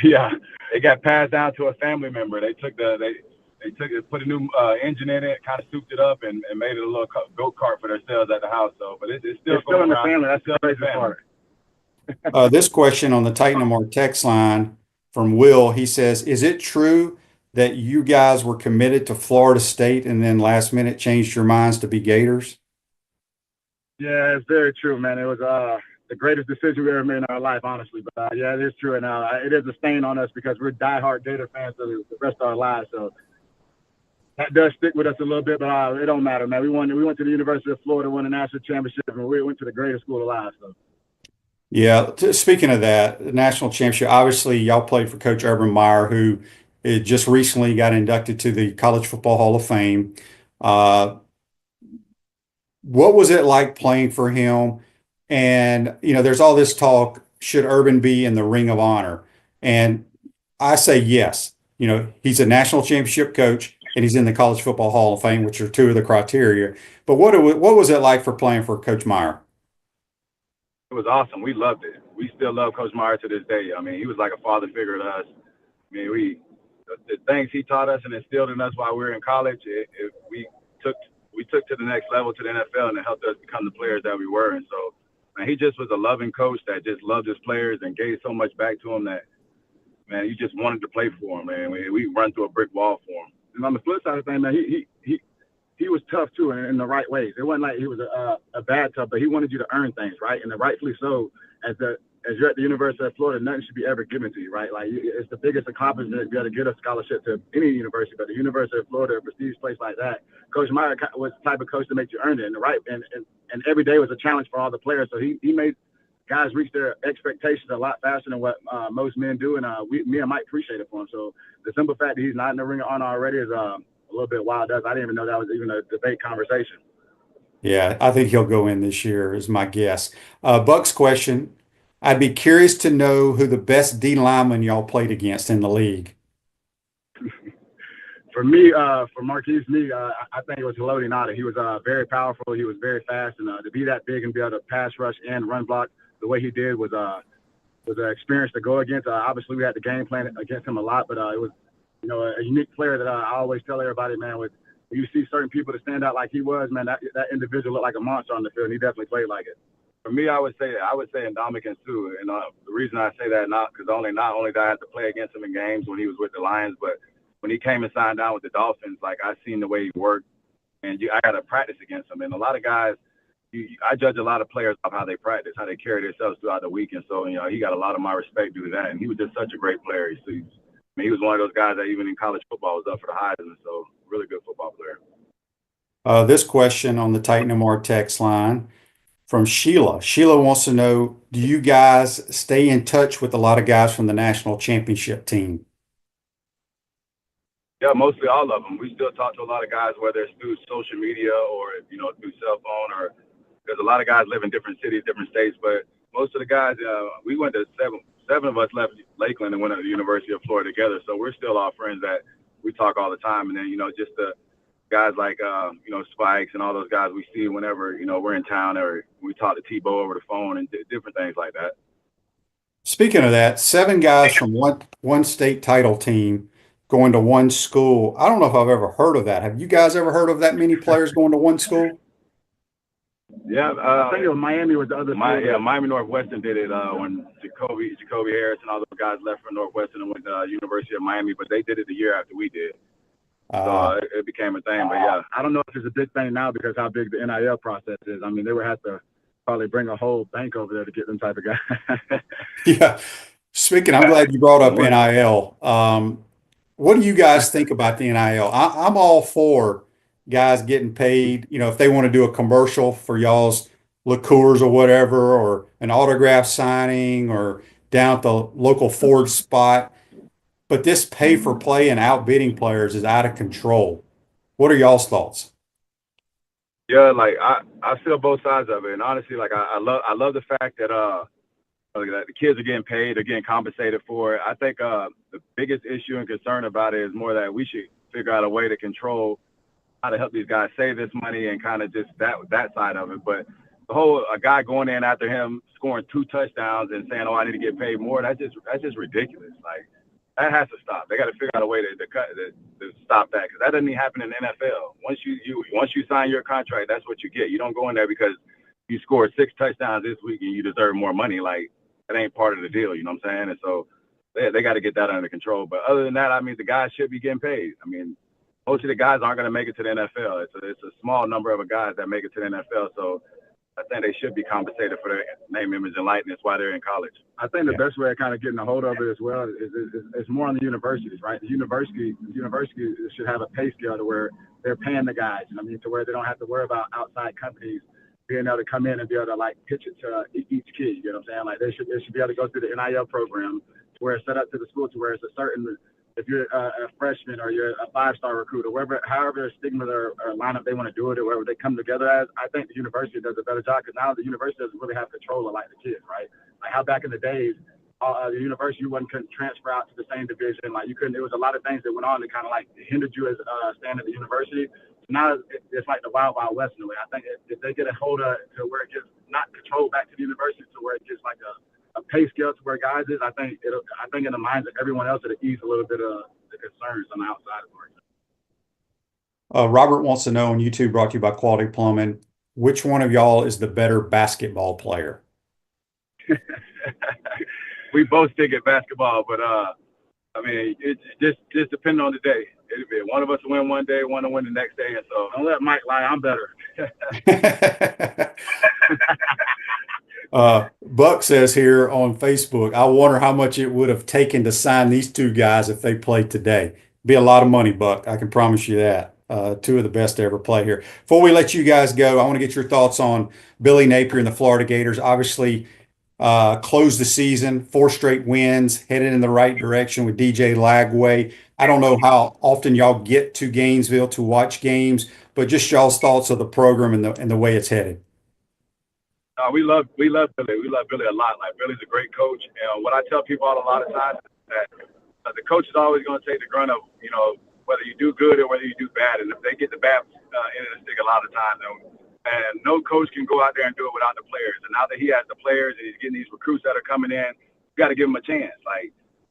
Speaker 8: Yeah, it got passed down to a family member. They took it, put a new engine in it, kind of souped it up, and made it a little go-kart for themselves at the house. So, but it's still in the family. That's still the part.
Speaker 2: This question on the Titan MR text line from Will, he says, is it true that you guys were committed to Florida State and then last minute changed your minds to be Gators?
Speaker 8: Yeah, it's very true, man. It was the greatest decision we ever made in our life, honestly. But yeah, it is true, and it is a stain on us because we're diehard Gator fans for the rest of our lives. So that does stick with us a little bit, but it don't matter, man. We went to the University of Florida, won a national championship, and we went to the greatest school alive. So.
Speaker 2: Yeah, speaking of that, the national championship, obviously y'all played for Coach Urban Meyer, who just recently got inducted to the College Football Hall of Fame. What was it like playing for him? And, you know, there's all this talk, should Urban be in the Ring of Honor? And I say yes. You know, he's a national championship coach, and he's in the College Football Hall of Fame, which are two of the criteria. But what was it like for playing for Coach Meyer?
Speaker 8: It was awesome. We loved it. We still love Coach Meyer to this day. I mean, he was like a father figure to us. I mean, the things he taught us and instilled in us while we were in college, we took to the next level, to the NFL, and it helped us become the players that we were. And so, man, he just was a loving coach that just loved his players and gave so much back to them that, man, you just wanted to play for him, man. We run through a brick wall for him. And on the flip side of things, man, he was tough too in the right ways. It wasn't like he was a bad tough, but he wanted you to earn things, right? And rightfully so. As you're at the University of Florida, nothing should be ever given to you, right? Like it's the biggest accomplishment to be able to get a scholarship to any university, but the University of Florida, a prestigious place like that. Coach Meyer was the type of coach to make you earn it, and every day was a challenge for all the players. So he made guys reach their expectations a lot faster than what most men do, and me and Mike appreciate it for him. So the simple fact that he's not in the Ring of Honor already is a little bit wild. I didn't even know that was even a debate conversation.
Speaker 2: Yeah, I think he'll go in this year is my guess. Buck's question, I'd be curious to know who the best D lineman y'all played against in the league.
Speaker 8: For me, for Maurkice, I think it was Haloti Ngata. He was very powerful. He was very fast, and to be that big and be able to pass rush and run block the way he did was an experience to go against. Obviously, we had the game plan against him a lot, but it was, you know, a unique player that I always tell everybody, man, when you see certain people that stand out like he was, man, that individual looked like a monster on the field, and he definitely played like it. For me, I would say Ndamukong Suh, and the reason I say that not only did I have to play against him in games when he was with the Lions, but when he came and signed down with the Dolphins, like I seen the way he worked, and I got to practice against him. And a lot of guys, I judge a lot of players off how they practice, how they carry themselves throughout the week, and so, you know, he got a lot of my respect due to that. And he was just such a great player. He was one of those guys that even in college football was up for the Heisman. So really good football player.
Speaker 2: This question on the Titan MR text line from Sheila. Sheila wants to know, do you guys stay in touch with a lot of guys from the national championship team?
Speaker 8: Yeah, mostly all of them. We still talk to a lot of guys, whether it's through social media or, through cell phone, or because a lot of guys live in different cities, different states. But most of the guys, we went to seven of us left Lakeland and went to the University of Florida together. So we're still all friends that we talk all the time. And then, just the guys like, Spikes and all those guys we see whenever, we're in town, or we talk to Tebow over the phone and different things like that.
Speaker 2: Speaking of that, 7 guys from one state title team going to one school. I don't know if I've ever heard of that. Have you guys ever heard of that many players going to one school?
Speaker 8: Yeah, I think it was Miami with the other. Miami Northwestern did it when Jacoby Harris and all those guys left from Northwestern and went to University of Miami, but they did it the year after we did. So it became a thing. But yeah, I don't know if it's a big thing now because how big the NIL process is. I mean, they would have to probably bring a whole bank over there to get them type of guys.
Speaker 2: Yeah. Speaking, I'm glad you brought up NIL. What do you guys think about the NIL? I'm all for guys getting paid, if they want to do a commercial for y'all's liqueurs or whatever, or an autograph signing, or down at the local Ford spot. But this pay for play and outbidding players is out of control. What are y'all's thoughts?
Speaker 8: Yeah, like I feel both sides of it, and honestly, like I love the fact that the kids are getting paid, they're getting compensated for it. I think the biggest issue and concern about it is more that we should figure out a way to control how to help these guys save this money and kind of just that side of it. But the whole a guy going in after him scoring 2 touchdowns and saying, "Oh, I need to get paid more," that's just ridiculous. Like that has to stop. They got to figure out a way to stop that, because that doesn't even happen in the NFL. Once you sign your contract, that's what you get. You don't go in there because you scored 6 touchdowns this week and you deserve more money. Like that ain't part of the deal. You know what I'm saying? And so they got to get that under control. But other than that, I mean, the guys should be getting paid. I mean, most of the guys aren't going to make it to the NFL. It's a small number of guys that make it to the NFL. So I think they should be compensated for their name, image, and likeness while they're in college. I think the best way of kind of getting a hold of it as well is more on the universities, right? The university should have a pay scale to where they're paying the guys, to where they don't have to worry about outside companies being able to come in and be able to like pitch it to each kid. You know what I'm saying? Like they should be able to go through the NIL program to where it's set up to the school to where it's a certain. If you're a freshman or you're a 5-star recruit or however stigma or lineup they want to do it, or wherever they come together as, I think the university does a better job, because now the university doesn't really have control of like the kids, right? Like how back in the days, the university couldn't transfer out to the same division. Like you couldn't. There was a lot of things that went on that kind of like hindered you as staying at the university. So now it's like the wild west in a way. I think if they get a hold of it to where it gets not controlled back to the university, to where it gets like a pay scale to where guys is, I think in the minds of everyone else, it'll ease a little bit of the concerns on the outside of it.
Speaker 2: Robert wants to know on YouTube, brought to you by Quality Plumbing, which one of y'all is the better basketball player?
Speaker 8: We both stick at basketball, but it's just depending on the day. One of us will win one day, one will win the next day, and so don't let Mike lie. I'm better.
Speaker 2: Buck says here on Facebook, I wonder how much it would have taken to sign these 2 guys if they played today. Be a lot of money, Buck. I can promise you that. 2 of the best to ever play here. Before we let you guys go, I want to get your thoughts on Billy Napier and the Florida Gators. Obviously, closed the season, 4 straight wins, headed in the right direction with DJ Lagway. I don't know how often y'all get to Gainesville to watch games, but just y'all's thoughts of the program and the way it's headed.
Speaker 8: We love Billy. We love Billy a lot. Like Billy's a great coach. And what I tell people a lot of times is that the coach is always going to take the grunt of, whether you do good or whether you do bad. And if they get the bad end of the stick a lot of times, and no coach can go out there and do it without the players. And now that he has the players and he's getting these recruits that are coming in, you got to give them a chance.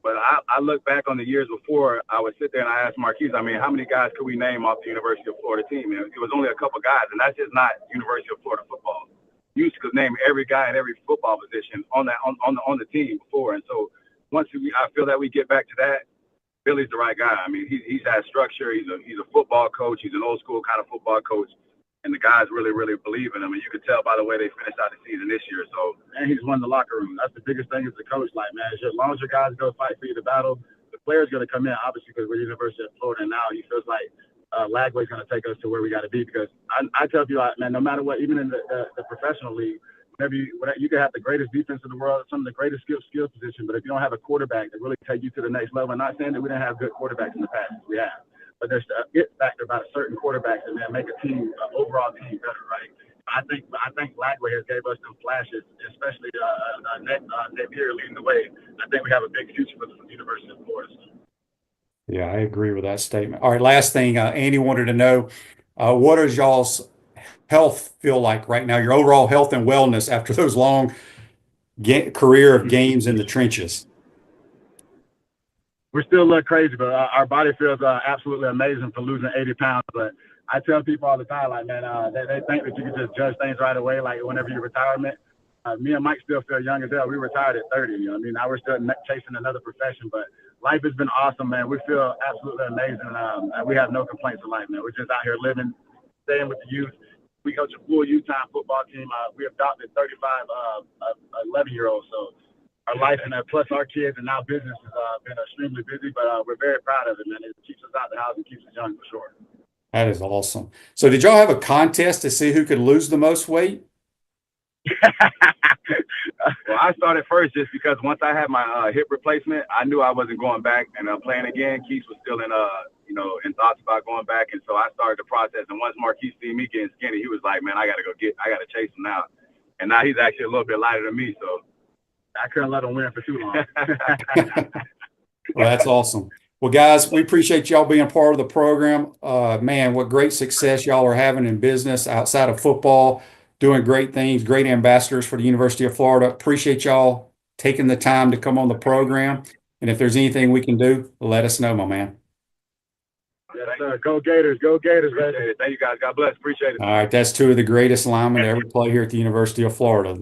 Speaker 8: But I look back on the years before, I would sit there and I asked Maurkice, how many guys could we name off the University of Florida team? It was only a couple guys, and that's just not University of Florida football. You used to name every guy at every football position on the team before. And so I feel that we get back to that, Billy's the right guy. He's had structure. He's a football coach. He's an old school kind of football coach. And the guys really, really believe in him. And you could tell by the way they finished out the season this year. So, and he's won the locker room. That's the biggest thing as a coach. Like, man, as long as your guys go fight for you to battle, the player's going to come in, obviously, because we're the University of Florida. And now he feels like Lagway's going to take us to where we got to be. Because I tell people, man, no matter what, even in the professional league, whenever you can have the greatest defense in the world, some of the greatest skill position, but if you don't have a quarterback that really take you to the next level, I'm not saying that we didn't have good quarterbacks in the past. We have. but there's a it factor about a certain quarterbacks and then make a team, overall team better, right? I think Lagway has gave us some flashes, especially next year leading the way. I think we have a big future for the University of Florida.
Speaker 2: Yeah, I agree with that statement. All right, last thing, Andy wanted to know, what does y'all's health feel like right now? Your overall health and wellness after those long career of games in the trenches.
Speaker 8: We're still a little crazy, but our body feels absolutely amazing for losing 80 pounds. But I tell people all the time, like, man, they think that you can just judge things right away, like whenever you retirement. Me and Mike still feel young as hell. We retired at 30, you know what I mean? Now we're still chasing another profession, but life has been awesome, man. We feel absolutely amazing. And we have no complaints in life, man. We're just out here living, staying with the youth. We coach a full youth-time football team. We adopted 35 11-year-olds, so our life and plus our kids and now business has been extremely busy, but we're very proud of it, man. It keeps us out the house and keeps us young for sure.
Speaker 2: That is awesome. So did y'all have a contest to see who could lose the most weight?
Speaker 8: Well, I started first just because once I had my hip replacement, I knew I wasn't going back and playing again. Keith was still in in thoughts about going back, and so I started the process. And once Maurkice see me getting skinny, he was like, "Man, I got to chase him now." And now he's actually a little bit lighter than me, so I couldn't let him win for too long.
Speaker 2: Well, that's awesome. Well, guys, we appreciate y'all being a part of the program. Man, what great success y'all are having in business outside of football, doing great things, great ambassadors for the University of Florida. Appreciate y'all taking the time to come on the program. And if there's anything we can do, let us know, my man.
Speaker 8: Yes, sir. Go Gators. Go Gators, man. Thank you, guys. God bless. Appreciate it.
Speaker 2: All right, that's two of the greatest linemen to ever play here at the University of Florida.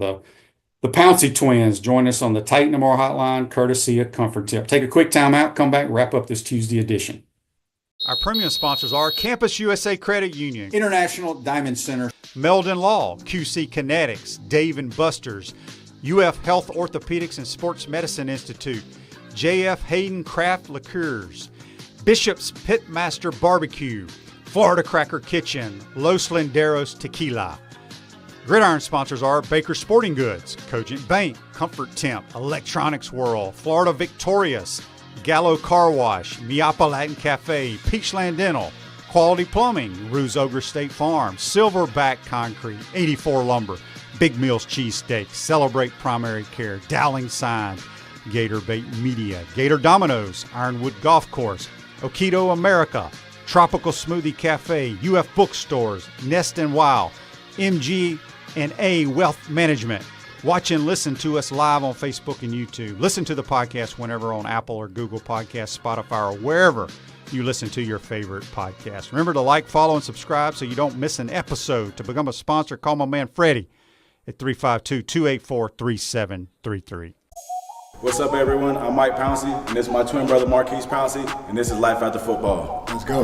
Speaker 2: The Pouncey twins join us on the Titan More Hotline, courtesy of Comfort Tip. Take a quick time out, come back, wrap up this Tuesday edition.
Speaker 4: Our premium sponsors are Campus USA Credit Union,
Speaker 2: International Diamond Center,
Speaker 4: Meldon Law, QC Kinetics, Dave & Buster's, UF Health Orthopedics and Sports Medicine Institute, JF Hayden Craft Liqueurs, Bishop's Pitmaster Barbecue, Florida Cracker Kitchen, Los Linderos Tequila. Gridiron sponsors are Baker Sporting Goods, Cogent Bank, Comfort Temp, Electronics World, Florida Victorious, Gallo Car Wash, Miapa Latin Cafe, Peachland Dental, Quality Plumbing, Ruse Ogre State Farm, Silverback Concrete, 84 Lumber, Big Mills Cheesesteak, Celebrate Primary Care, Dowling Signs, Gator Bait Media, Gator Dominoes, Ironwood Golf Course, Okido America, Tropical Smoothie Cafe, UF Bookstores, Nest and Wow, MG&A Wealth Management. Watch and listen to us live on Facebook and YouTube. Listen to the podcast whenever on Apple or Google Podcasts, Spotify, or wherever you listen to your favorite podcast. Remember to like, follow, and subscribe so you don't miss an episode. To become a sponsor, call my man Freddie at 352-284-3733.
Speaker 7: What's up, everyone? I'm Mike Pouncey, and this is my twin brother Maurkice Paouncey, and this is Life After Football.
Speaker 9: Let's go.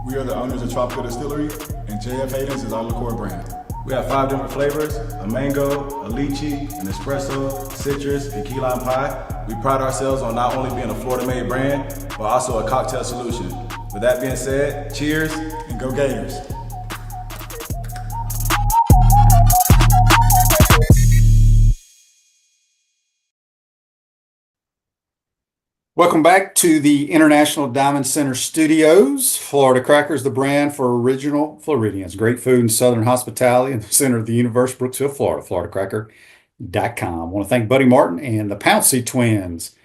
Speaker 7: We are the owners of Tropical Distillery, and JF Hayden's is our liqueur brand. We have 5 different flavors: a mango, a lychee, an espresso, citrus, and key lime pie. We pride ourselves on not only being a Florida-made brand, but also a cocktail solution. With that being said, cheers and go Gators.
Speaker 2: Welcome back to the International Diamond Center Studios. Florida Crackers, the brand for original Floridians. Great food and southern hospitality in the center of the universe, Brooksville, Florida. FloridaCracker.com. I want to thank Buddy Martin and the Pouncey twins.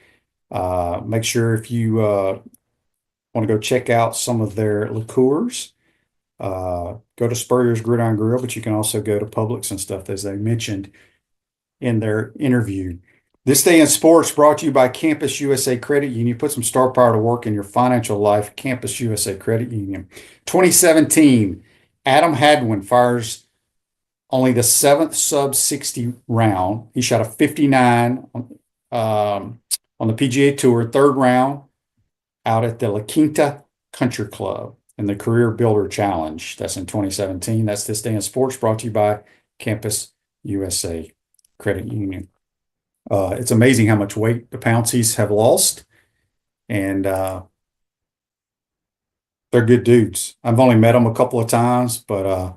Speaker 2: Make sure if you want to go check out some of their liqueurs, go to Spurrier's Gridiron Grill, but you can also go to Publix and stuff, as they mentioned in their interview. This Day in Sports brought to you by Campus USA Credit Union. Put some star power to work in your financial life. Campus USA Credit Union. 2017, Adam Hadwin fires only the 7th sub-60 round. He shot a 59 on the PGA Tour, 3rd round out at the La Quinta Country Club in the Career Builder Challenge. That's in 2017. That's This Day in Sports brought to you by Campus USA Credit Union. It's amazing how much weight the Pounceys have lost, and they're good dudes. I've only met them a couple of times, but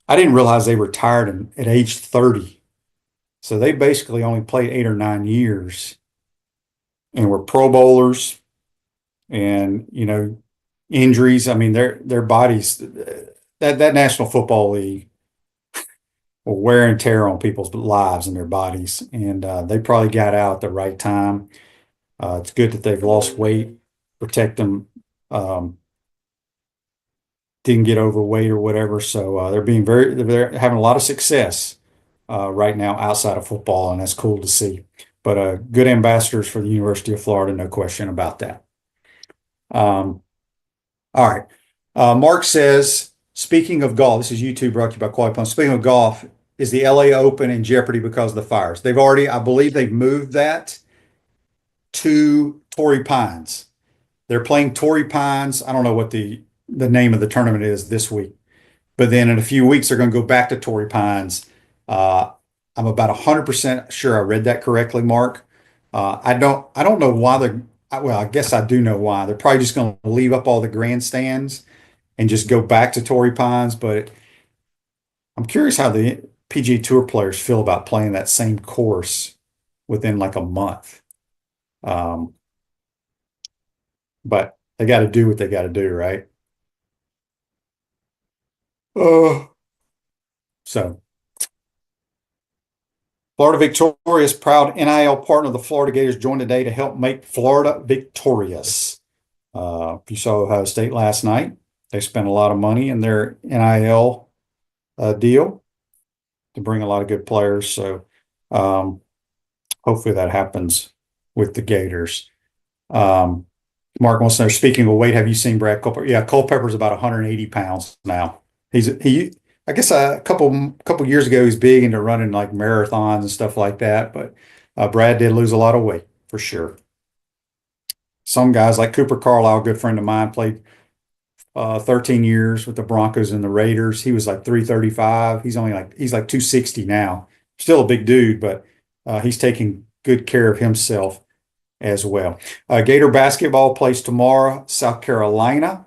Speaker 2: I didn't realize they retired at age 30. So they basically only played 8 or 9 years and were Pro Bowlers and, injuries. I mean, their bodies, that National Football League will wear and tear on people's lives and their bodies. And they probably got out at the right time. It's good that they've lost weight, protect them, didn't get overweight or whatever. So they're having a lot of success right now outside of football, and that's cool to see. But good ambassadors for the University of Florida, no question about that. All right. Mark says, speaking of golf, this is YouTube brought to you by Quality Plum. Speaking of golf, is the LA Open in jeopardy because of the fires? I believe they've moved that to Torrey Pines. They're playing Torrey Pines. I don't know what the name of the tournament is this week, but then in a few weeks, they're going to go back to Torrey Pines. I'm about 100% sure I read that correctly, Mark. I don't know why I guess I do know why. They're probably just going to leave up all the grandstands and just go back to Torrey Pines. But I'm curious how the PGA Tour players feel about playing that same course within like a month. But they got to do what they got to do, right? So Florida Victorious, proud NIL partner of the Florida Gators, joined today to help make Florida victorious. If you saw Ohio State last night, they spent a lot of money in their NIL deal to bring a lot of good players. So hopefully that happens with the Gators. Mark wants to know, speaking of weight, have you seen Brad Culpepper? Yeah, Culpepper's about 180 pounds now. I guess a couple years ago, he's big into running like marathons and stuff like that. But Brad did lose a lot of weight for sure. Some guys like Cooper Carlisle, a good friend of mine, played 13 years with the Broncos and the Raiders. He was like 335. He's like 260 now. Still a big dude, but he's taking good care of himself as well. Gator basketball plays tomorrow, South Carolina.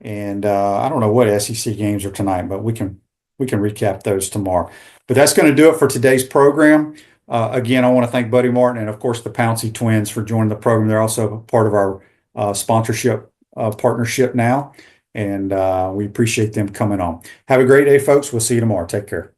Speaker 2: And I don't know what SEC games are tonight, but we can recap those tomorrow. But that's going to do it for today's program. Again, I want to thank Buddy Martin and, of course, the Pouncey twins for joining the program. They're also part of our sponsorship partnership now, and we appreciate them coming on. Have a great day, folks. We'll see you tomorrow. Take care.